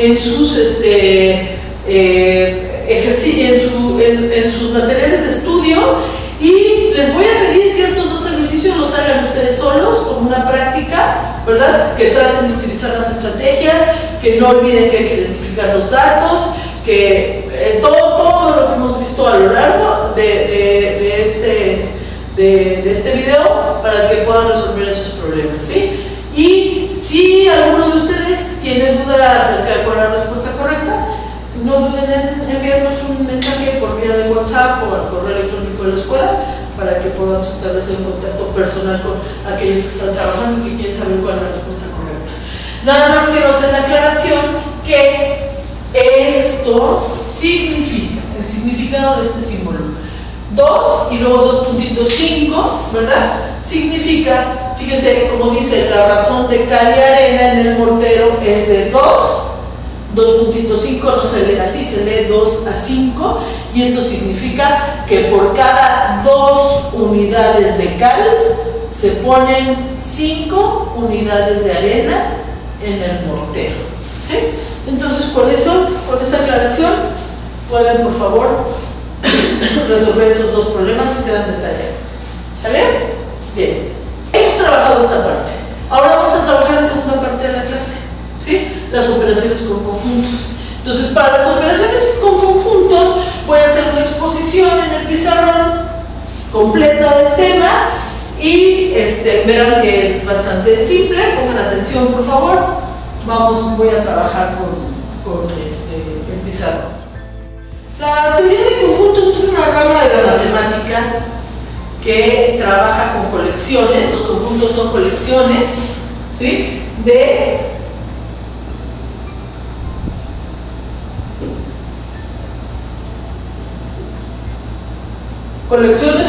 en sus en sus materiales de estudio, y les voy a pedir que estos dos ejercicios los hagan ustedes solos como una práctica, ¿verdad? Que traten de utilizar las estrategias, que no olviden que hay que identificar los datos, que todo lo que hemos visto a lo largo de este video, para que puedan resolver esos problemas, ¿sí? Y si alguno de ustedes tiene duda acerca de cuál es la respuesta correcta, no duden en enviarnos un mensaje por vía de WhatsApp o al correo electrónico de la escuela, para que podamos establecer un contacto personal con aquellos que están trabajando y que quieren saber cuál es la respuesta correcta. Nada más quiero hacer la aclaración que esto significa, el significado de este símbolo 2 y luego 2.5, ¿verdad? Significa, fíjense como dice, la razón de cal y arena en el mortero es de 2.5 no se lee así, se lee 2 a 5, y esto significa que por cada 2 unidades de cal se ponen 5 unidades de arena en el mortero, ¿sí? Entonces, con esa aclaración, pueden por favor resolver esos dos problemas y quedan de tarea. ¿Sale? Bien. Hemos trabajado esta parte. Ahora vamos a trabajar la segunda parte de la clase, ¿sí? Las operaciones con conjuntos. Entonces, para las operaciones con conjuntos, voy a hacer una exposición en el pizarrón completa del tema, y verán que es bastante simple. Pongan atención, por favor. Voy a trabajar con el pizarrón. La teoría de conjuntos es una rama de la matemática que trabaja con colecciones. Los conjuntos son colecciones, ¿sí? de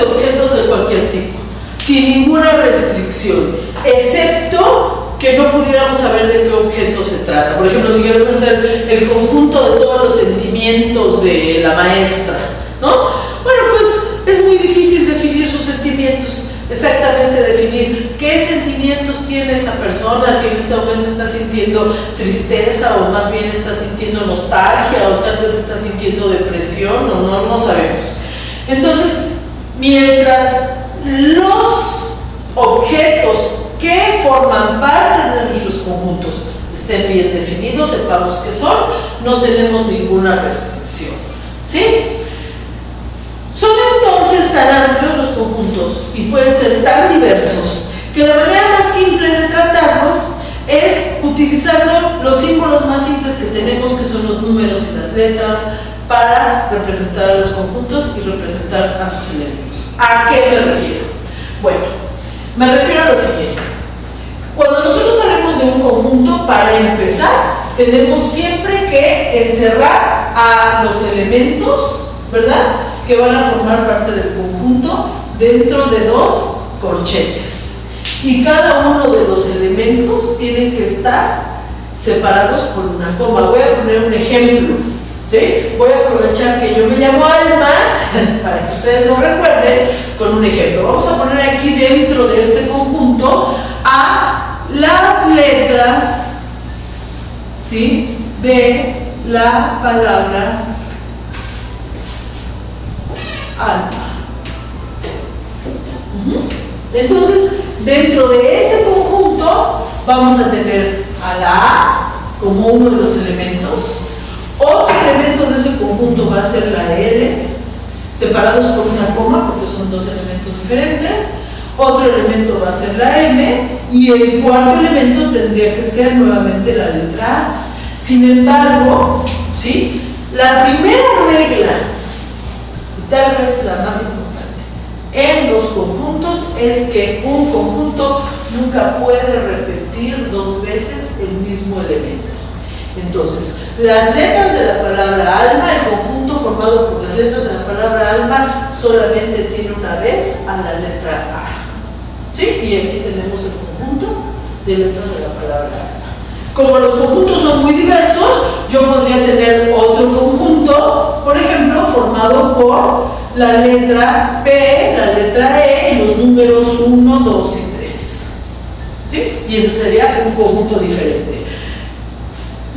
objetos de cualquier tipo, sin ninguna restricción, excepto que no pudiéramos saber de qué objeto se trata. Por ejemplo, si queremos hacer el conjunto de todos los sentimientos de la maestra, ¿no? Bueno, pues es muy difícil definir sus sentimientos, exactamente definir qué sentimientos tiene esa persona, si en este momento está sintiendo tristeza, o más bien está sintiendo nostalgia, o tal vez está sintiendo depresión, o no sabemos. Entonces, mientras los objetos que forman parte de nuestros conjuntos estén bien definidos, sepamos qué son, no tenemos ninguna restricción, ¿sí? Son entonces tan amplios los conjuntos y pueden ser tan diversos que la manera más simple de tratarlos es utilizando los símbolos más simples que tenemos, que son los números y las letras, para representar a los conjuntos y representar a sus elementos. ¿A qué me refiero? Bueno, me refiero a lo siguiente. Cuando nosotros hablamos de un conjunto, para empezar, tenemos siempre que encerrar a los elementos, ¿verdad?, que van a formar parte del conjunto dentro de 2 corchetes. Y cada uno de los elementos tienen que estar separados por una coma. Voy a poner un ejemplo, ¿sí? Voy a aprovechar que yo me llamo Alma para que ustedes lo recuerden con un ejemplo. Vamos a poner aquí dentro de este conjunto a las letras, ¿sí?, de la palabra alma. Entonces, dentro de ese conjunto vamos a tener a la A como uno de los elementos. Otro elemento de ese conjunto va a ser la L, separados por una coma porque son 2 elementos diferentes. Otro elemento va a ser la M, y el cuarto elemento tendría que ser nuevamente la letra A. Sin embargo, ¿sí?, la primera regla, y tal vez la más importante en los conjuntos, es que un conjunto nunca puede repetir 2 veces el mismo elemento. Entonces, las letras de la palabra alma, el conjunto formado por las letras de la palabra alma, solamente tiene una vez a la letra A. ¿Sí? Y aquí tenemos el conjunto de letras de la palabra alma. Como los conjuntos son muy diversos, yo podría tener otro conjunto, por ejemplo, formado por la letra P, la letra E y los números 1, 2 y 3. ¿Sí? Y ese sería un conjunto diferente.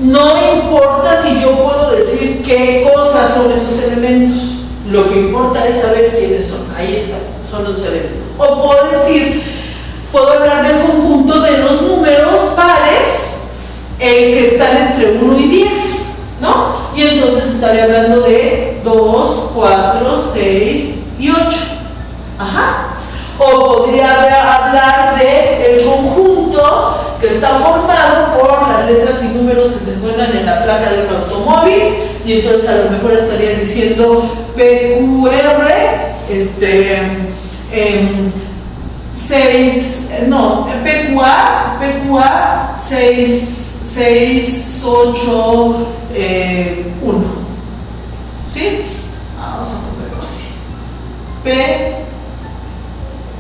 No importa si yo puedo decir qué cosas son esos elementos, lo que importa es saber quiénes son. Ahí está, son los elementos. O puedo hablar del conjunto de los números pares que están entre 1 y 10, ¿no? Y entonces estaré hablando de 2, 4, 6 y 8. Ajá. O podría hablar del conjunto que está formado por las letras y números que se encuentran en la placa de un automóvil, y entonces a lo mejor estaría diciendo PQR, 6, 1. ¿Sí? Vamos a ponerlo así.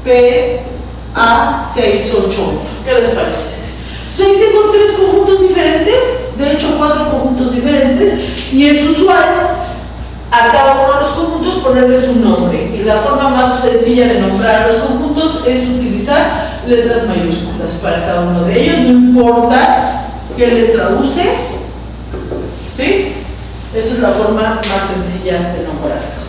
PA681. ¿Qué les parece? Entonces, ahí tengo 3 conjuntos diferentes, de hecho 4 conjuntos diferentes, y es usual a cada uno de los conjuntos ponerles un nombre. Y la forma más sencilla de nombrar los conjuntos es utilizar letras mayúsculas para cada uno de ellos, no importa qué letra use, ¿sí? Esa es la forma más sencilla de nombrarlos.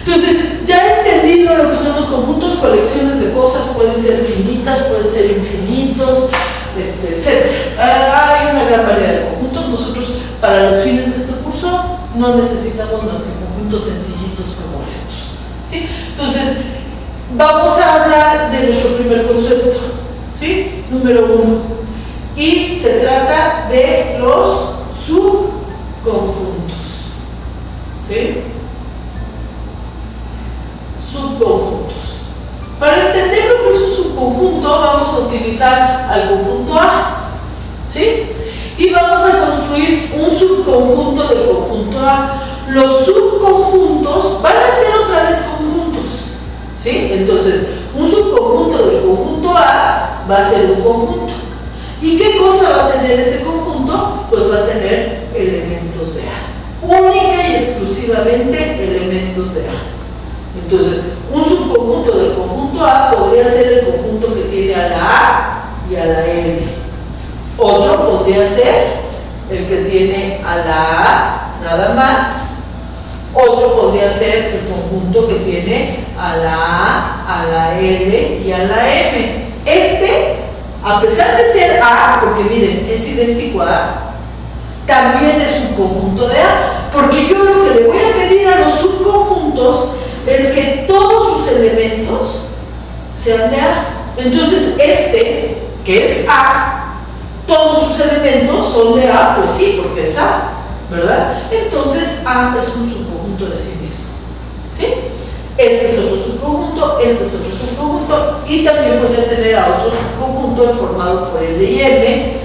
Entonces, ya he entendido lo que son los conjuntos, colecciones de cosas, pueden ser finitas, pueden ser infinitos, etc. Hay una gran variedad de conjuntos. Nosotros, para los fines de este curso, no necesitamos más que conjuntos sencillitos como estos, ¿sí? Entonces, vamos a hablar de nuestro primer concepto, ¿sí? Número 1. Y se trata de los subconjuntos, ¿sí? Subconjuntos. Para entender lo que es un subconjunto, vamos a utilizar al conjunto A, ¿sí? Y vamos a construir un subconjunto del conjunto A. Los subconjuntos van a ser otra vez conjuntos, ¿sí? Entonces, un subconjunto del conjunto A va a ser un conjunto. ¿Y qué cosa va a tener ese conjunto? Pues va a tener elementos de A. Única y exclusivamente elementos de A. Entonces, un subconjunto del conjunto A podría ser el conjunto que tiene a la A y a la L. Otro podría ser el que tiene a la A nada más. Otro podría ser el conjunto que tiene a la A, a la L y a la M. A pesar de ser A, porque miren, es idéntico a A, también es un conjunto de A, porque yo lo que le voy a pedir a los subconjuntos es que todos sus elementos sean de A. Entonces, que es A, todos sus elementos son de A, pues sí, porque es A, ¿verdad? Entonces, A es un subconjunto de sí mismo, ¿sí? Este es otro subconjunto, este es otro subconjunto, y también podría tener a otro subconjunto formado por L y M,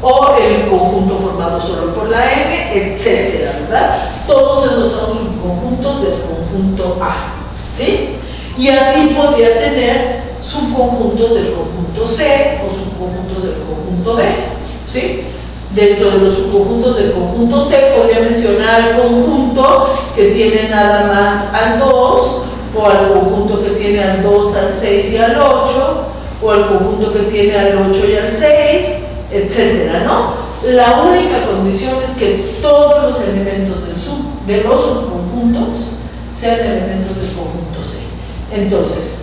o el conjunto formado solo por la M, etcétera, ¿verdad? Todos esos son subconjuntos del conjunto A, ¿sí? Y así podría tener subconjuntos del conjunto C o subconjuntos del conjunto D, ¿sí? Dentro de los subconjuntos del conjunto C podría mencionar al conjunto que tiene nada más al 2, o al conjunto que tiene al 2, al 6 y al 8, o al conjunto que tiene al 8 y al 6, etcétera, ¿no? La única condición es que todos los elementos de los subconjuntos sean elementos del conjunto C. Entonces,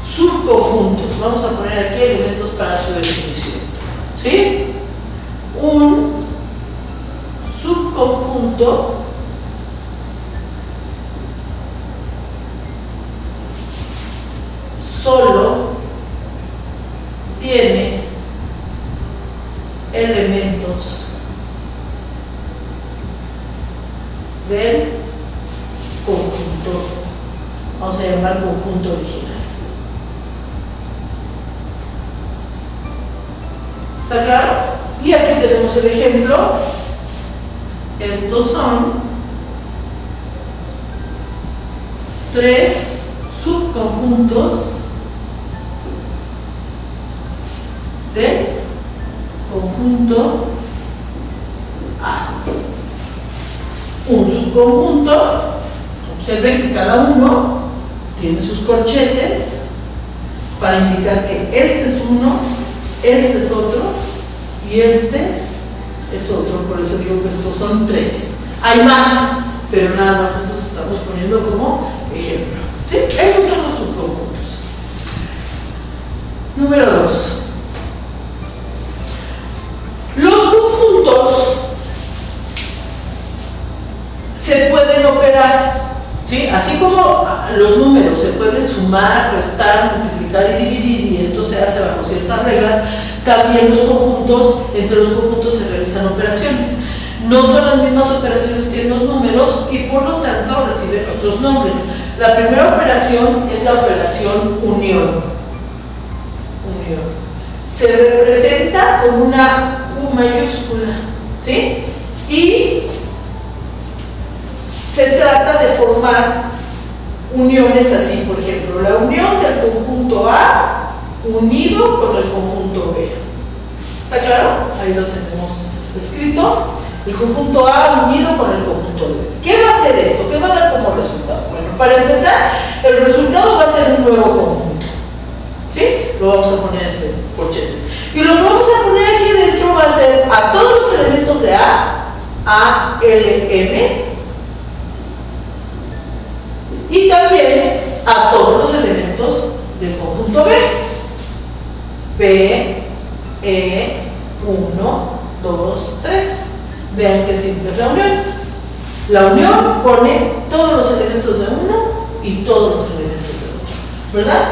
subconjuntos, vamos a poner aquí elementos para su definición, ¿sí? Un subconjunto solo tiene elementos del conjunto, vamos a llamar conjunto original. ¿Está claro? Y aquí tenemos el ejemplo. Estos son 3 subconjuntos del conjunto A. Un subconjunto, observen que cada uno tiene sus corchetes para indicar que este es uno, este es otro y este es otro, por eso digo que estos son 3. Hay más, pero nada más esos estamos poniendo como ejemplo. ¿Sí? Esos son los subconjuntos. Número 2. Los conjuntos se pueden operar, ¿sí? Así como los números se pueden sumar, restar, multiplicar y dividir, y esto se hace bajo ciertas reglas, también los conjuntos, entre los conjuntos se realizan operaciones. No son las mismas operaciones que en los números y por lo tanto reciben otros nombres. La primera operación es la operación unión. Se representa con una U mayúscula, ¿sí? Y se trata de formar uniones así, por ejemplo, la unión del conjunto A unido con el conjunto B. ¿Está claro? Ahí lo tenemos escrito. El conjunto A unido con el conjunto B. ¿Qué va a hacer esto? ¿Qué va a dar como resultado? Bueno, para empezar, el resultado va a ser un nuevo conjunto. ¿Sí? Lo vamos a poner entre corchetes. Y lo que vamos a poner aquí dentro va a ser a todos los elementos de A, L, M, y también a todos los elementos del conjunto B. P, E, 1, 2, 3. Vean qué simple es la unión. La unión pone todos los elementos de uno y todos los elementos de otro, ¿verdad?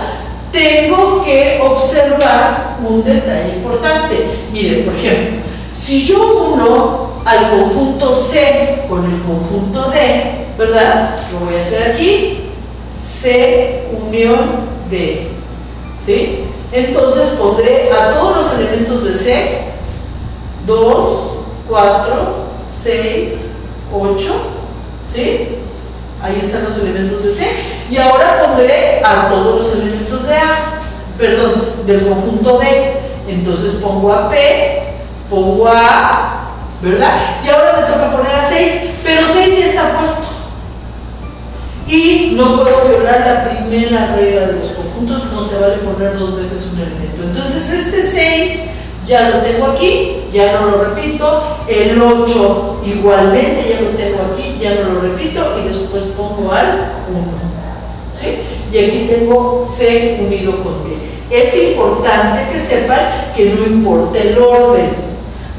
Tengo que observar un detalle importante. Miren, por ejemplo, si yo uno al conjunto C con el conjunto D, ¿verdad? Lo voy a hacer aquí, C unión D, ¿sí? Entonces pondré a todos los elementos de C 2, 4, 6, 8, ¿sí? Ahí están los elementos de C. Y ahora pondré a todos los elementos de del conjunto D. Entonces pongo a P, pongo a A, ¿verdad? Y ahora me toca poner a 6, pero 6 ya está puesto. Y no puedo violar la primera regla de los conjuntos, no se vale poner 2 veces un elemento. Entonces este 6 ya lo tengo aquí, ya no lo repito. El 8 igualmente ya lo tengo aquí, ya no lo repito. Y después pongo al 1, ¿sí? Y aquí tengo C unido con D. Es importante que sepan que no importa el orden.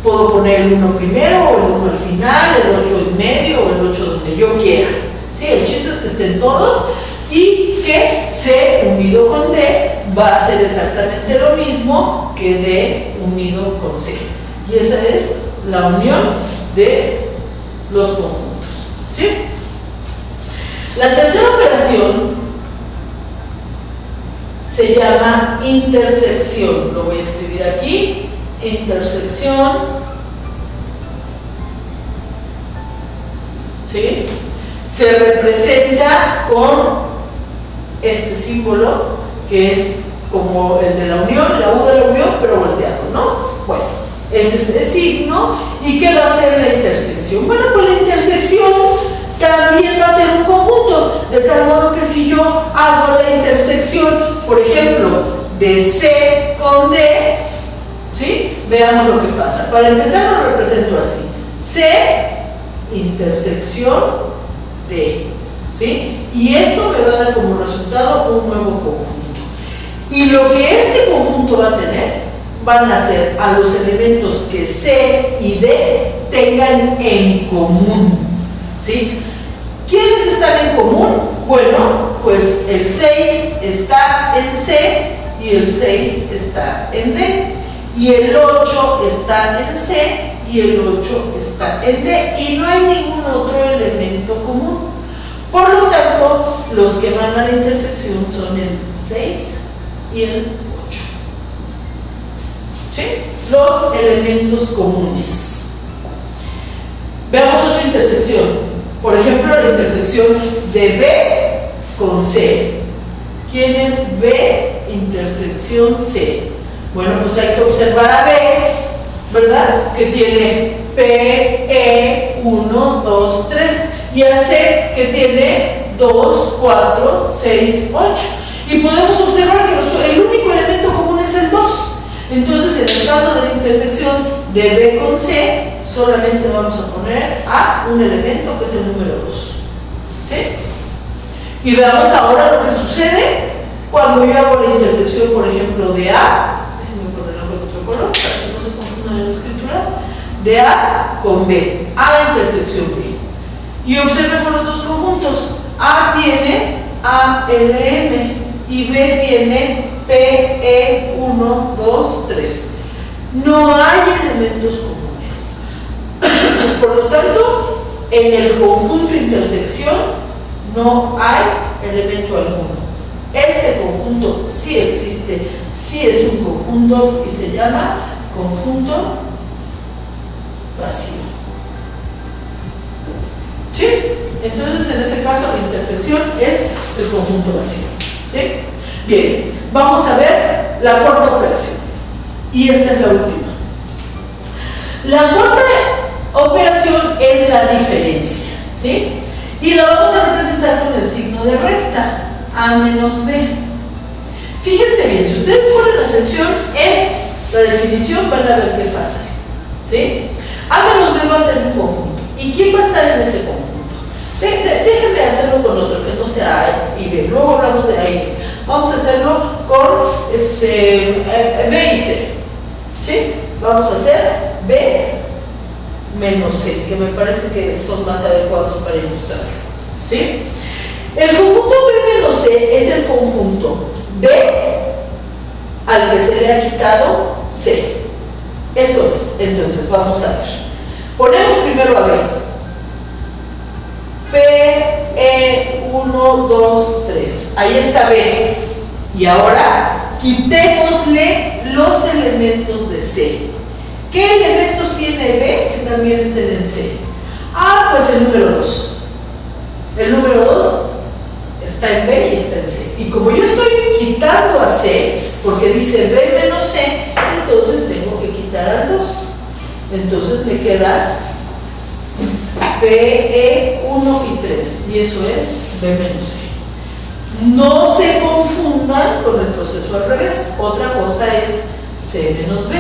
Puedo poner el 1 primero, o el 1 al final, el 8 en medio, o el 8 donde yo quiera. ¿Sí? El chiste es que estén todos y que C unido con D va a ser exactamente lo mismo que D unido con C. Y esa es la unión de los conjuntos, ¿sí? La tercera operación se llama intersección. Lo voy a escribir aquí. Intersección, ¿sí? Se representa con este símbolo que es como el de la unión, la U de la unión, pero volteado, ¿no? Bueno, ese es el signo. ¿Y qué va a ser la intersección? Bueno, pues la intersección también va a ser un conjunto, de tal modo que si yo hago la intersección, por ejemplo, de C con D, ¿sí? Veamos lo que pasa. Para empezar lo represento así: C intersección D, ¿sí? Y eso me va a dar como resultado un nuevo conjunto. Y lo que este conjunto va a tener van a ser a los elementos que C y D tengan en común, ¿sí? ¿Quiénes están en común? Bueno, pues el 6 está en C y el 6 está en D. Y el 8 está en C y el 8 está en D. Y no hay ningún otro elemento común. Por lo tanto, los que van a la intersección son el 6 y el 8. ¿Sí? Los elementos comunes. Veamos otra intersección. Por ejemplo, la intersección de B con C. ¿Quién es B intersección C? Bueno, pues hay que observar a B, ¿verdad? Que tiene P, E, 1, 2, 3. Y a C, que tiene 2, 4, 6, 8. Y podemos observar que el único elemento común es el 2. Entonces, en el caso de la intersección de B con C, solamente vamos a poner a un elemento que es el número 2. ¿Sí? Y veamos ahora lo que sucede cuando yo hago la intersección, por ejemplo, de A, déjenme ponerlo con otro color para que no se confunda en la escritura, de A con B, A intersección B. Y observen los dos conjuntos, A tiene ALM y B tiene PE 1, 2, 3. No hay elementos comunes. Por lo tanto, en el conjunto intersección no hay elemento alguno. Este conjunto sí existe, sí es un conjunto y se llama conjunto vacío. ¿Sí? Entonces, en ese caso, la intersección es el conjunto vacío. ¿Sí? Bien, vamos a ver la cuarta operación. Y esta es la última. La cuarta operación es la diferencia. ¿Sí? Y la vamos a representar con el signo de resta, A menos B. Fíjense bien, si ustedes ponen atención en la definición, van a ver qué fácil. ¿Sí? A menos B va a ser un conjunto. ¿Y quién va a estar en ese conjunto? Déjenme hacerlo con otro, que no sea A y B. Luego hablamos de A y B. Vamos a hacerlo con B y C. ¿Sí? Vamos a hacer B menos C, que me parece que son más adecuados para ilustrar. ¿Sí? El conjunto B menos C es el conjunto B al que se le ha quitado C. Eso es. Entonces, vamos a ver. Ponemos primero a B. PE 1, 2, 3. Ahí está B. Y ahora quitémosle los elementos de C. ¿Qué elementos tiene B que también estén en C? Ah, pues el número 2. El número 2 está en B y está en C. Y como yo estoy quitando a C, porque dice B menos C, entonces tengo que quitar al 2. Entonces me queda PE 1 y 3. Y eso es B menos C. No se confundan con el proceso al revés. Otra cosa es C menos B.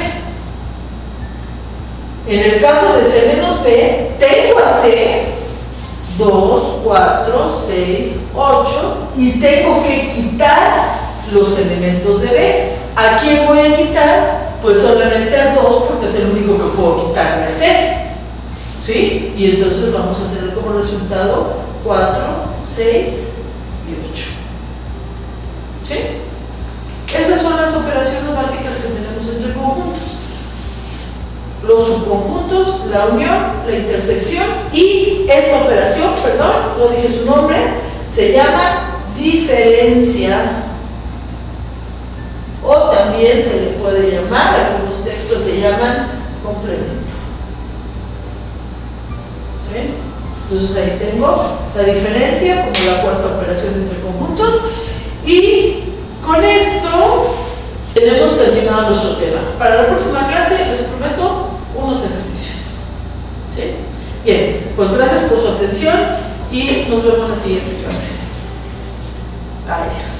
En el caso de C menos B, tengo a C 2, 4, 6, 8 y tengo que quitar los elementos de B. ¿A quién voy a quitar? Pues solamente al 2 porque es el único que puedo quitarle a C. ¿Sí? Y entonces vamos a tener como resultado 4, 6 y 8. ¿Sí? Esas son las operaciones básicas que tenemos entre conjuntos. Los subconjuntos, la unión, la intersección y esta operación, perdón, no dije su nombre, se llama diferencia o también se le puede llamar, algunos textos le llaman complemento. ¿Sí? Entonces ahí tengo la diferencia como la cuarta operación entre conjuntos y con esto tenemos terminado nuestro tema. Para la próxima clase les prometo unos ejercicios. ¿Sí? Bien, pues gracias por su atención y nos vemos en la siguiente clase. Bye.